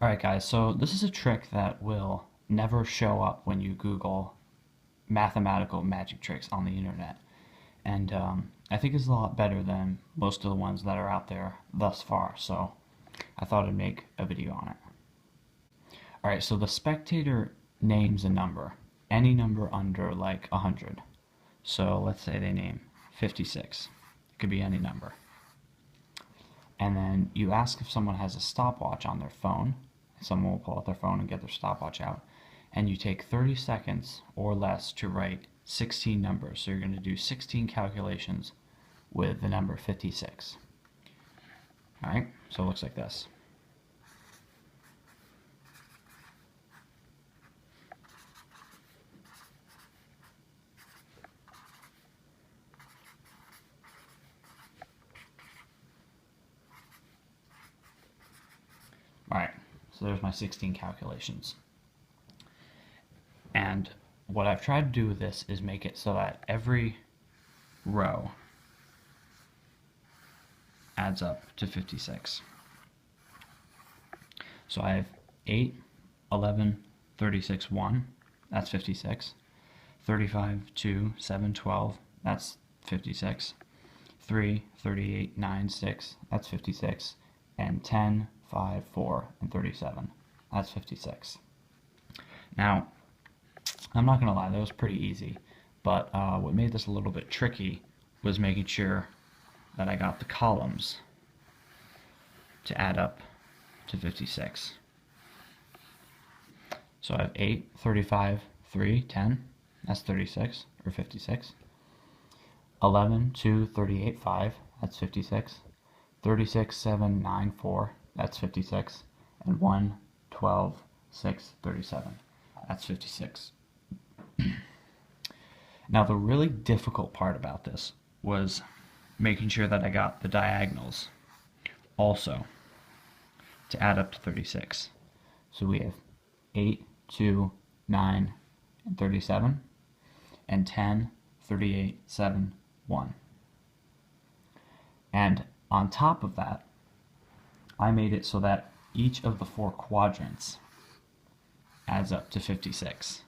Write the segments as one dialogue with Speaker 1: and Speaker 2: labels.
Speaker 1: Alright guys, so this is a trick that will never show up when you Google mathematical magic tricks on the internet. And I think it's a lot better than most of the ones that are out there thus far, so I thought I'd make a video on it. Alright, so the spectator names a number, any number under like 100. So let's say they name 56. It could be any number. And then you ask if someone has a stopwatch on their phone. Someone will pull out their phone and get their stopwatch out. And you take 30 seconds or less to write 16 numbers. So you're going to do 16 calculations with the number 56. Alright, so it looks like this. Alright, so there's my 16 calculations. And what I've tried to do with this is make it so that every row adds up to 56. So I have 8, 11, 36, 1, that's 56. 35, 2, 7, 12, that's 56. 3, 38, 9, 6, that's 56. And 10, 5, 4, and 37, that's 56. Now, I'm not going to lie, that was pretty easy, but what made this a little bit tricky was making sure that I got the columns to add up to 56. So I have 8, 35, 3, 10, that's 36, or 56. 11, 2, 38, 5, that's 56. 36, 7, 9, 4, that's 56. And 1, 12, 6, 37, that's 56. Now the really difficult part about this was making sure that I got the diagonals also to add up to 36. So we have 8, 2, 9, and 37, and 10, 38, 7, 1. And on top of that, I made it so that each of the 4 quadrants adds up to 56.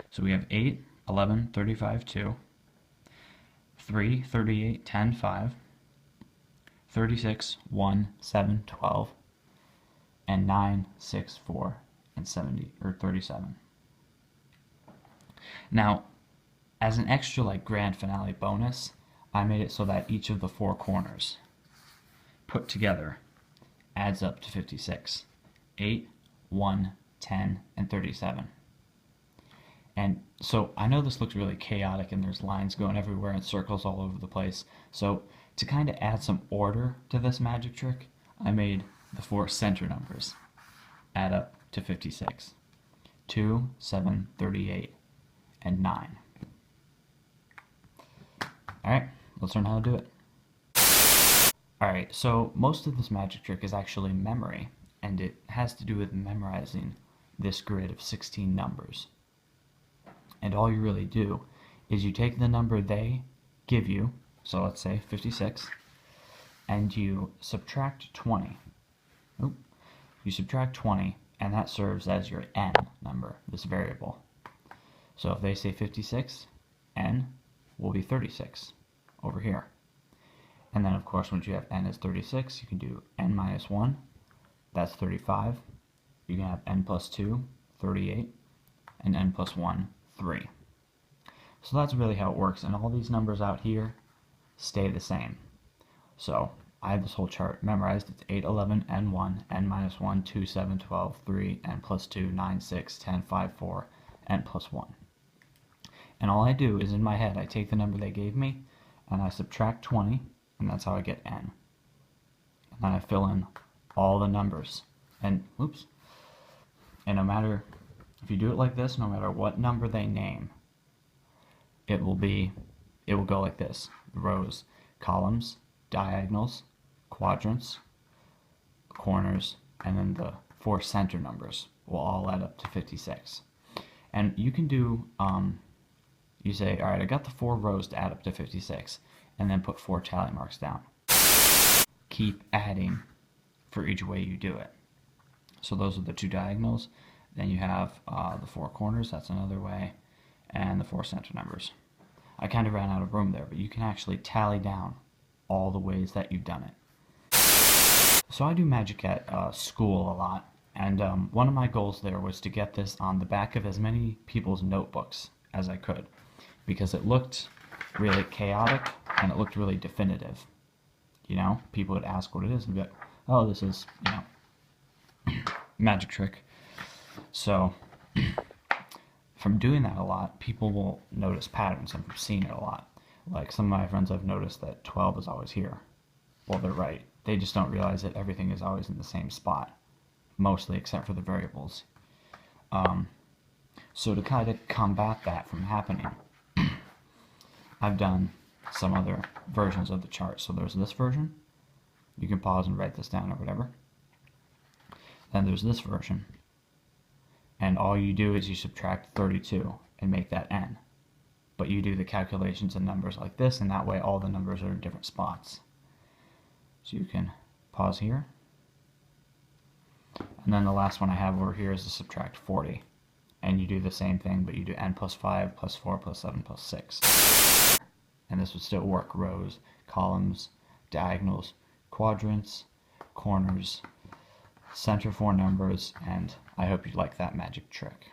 Speaker 1: So we have 8, 11, 35, 2, 3, 38, 10, 5, 36, 1, 7, 12, and 9, 6, 4, and 70, or 37. Now, as an extra like grand finale bonus, I made it so that each of the 4 corners put together adds up to 56. 8, 1, 10, and 37. And so I know this looks really chaotic and there's lines going everywhere and circles all over the place. So to kind of add some order to this magic trick, I made the 4 center numbers add up to 56. 2, 7, 38, and 9. Alright, let's learn how to do it. Alright, so most of this magic trick is actually memory, and it has to do with memorizing this grid of 16 numbers. And all you really do is you take the number they give you, so let's say 56, and you subtract 20. You subtract 20, and that serves as your n number, this variable. So if they say 56, n will be 36 over here. And then of course once you have n is 36, you can do n minus 1, that's 35. You can have n plus 2, 38, and n plus 1, 3. So that's really how it works, and all these numbers out here stay the same. So I have this whole chart memorized. It's 8, 11, n 1, n minus 1, 2, 7, 12, 3, n plus 2, 9, 6, 10, 5, 4, n plus 1. And all I do is in my head, I take the number they gave me, and I subtract 20, and that's how I get n. And then I fill in all the numbers. And, oops. And no matter, if you do it like this, no matter what number they name, it will go like this. The rows, columns, diagonals, quadrants, corners, and then the 4 center numbers will all add up to 56. And you can do, you say, alright, I got the 4 rows to add up to 56, and then put 4 tally marks down. keep adding for each way you do it. So those are the two diagonals. Then you have the four corners, that's another way, and the four center numbers. I kind of ran out of room there, but you can actually tally down all the ways that you've done it. So I do magic at school a lot, and one of my goals there was to get this on the back of as many people's notebooks as I could, because it looked really chaotic and it looked really definitive. You know, people would ask what it is and be like, oh, this is, you know, magic trick. So from doing that a lot, people will notice patterns, and from seeing it a lot. Like some of my friends, I've noticed that 12 is always here. Well, they're right. They just don't realize that everything is always in the same spot, mostly except for the variables. So to kind of combat that from happening, I've done some other versions of the chart. So there's this version. You can pause and write this down or whatever. Then there's this version. And all you do is you subtract 32 and make that n. But you do the calculations and numbers like this, and that way all the numbers are in different spots. So you can pause here. And then the last one I have over here is to subtract 40. And you do the same thing, but you do n plus 5 plus 4 plus 7 plus 6. And this would still work: rows, columns, diagonals, quadrants, corners, center four numbers, and I hope you like that magic trick.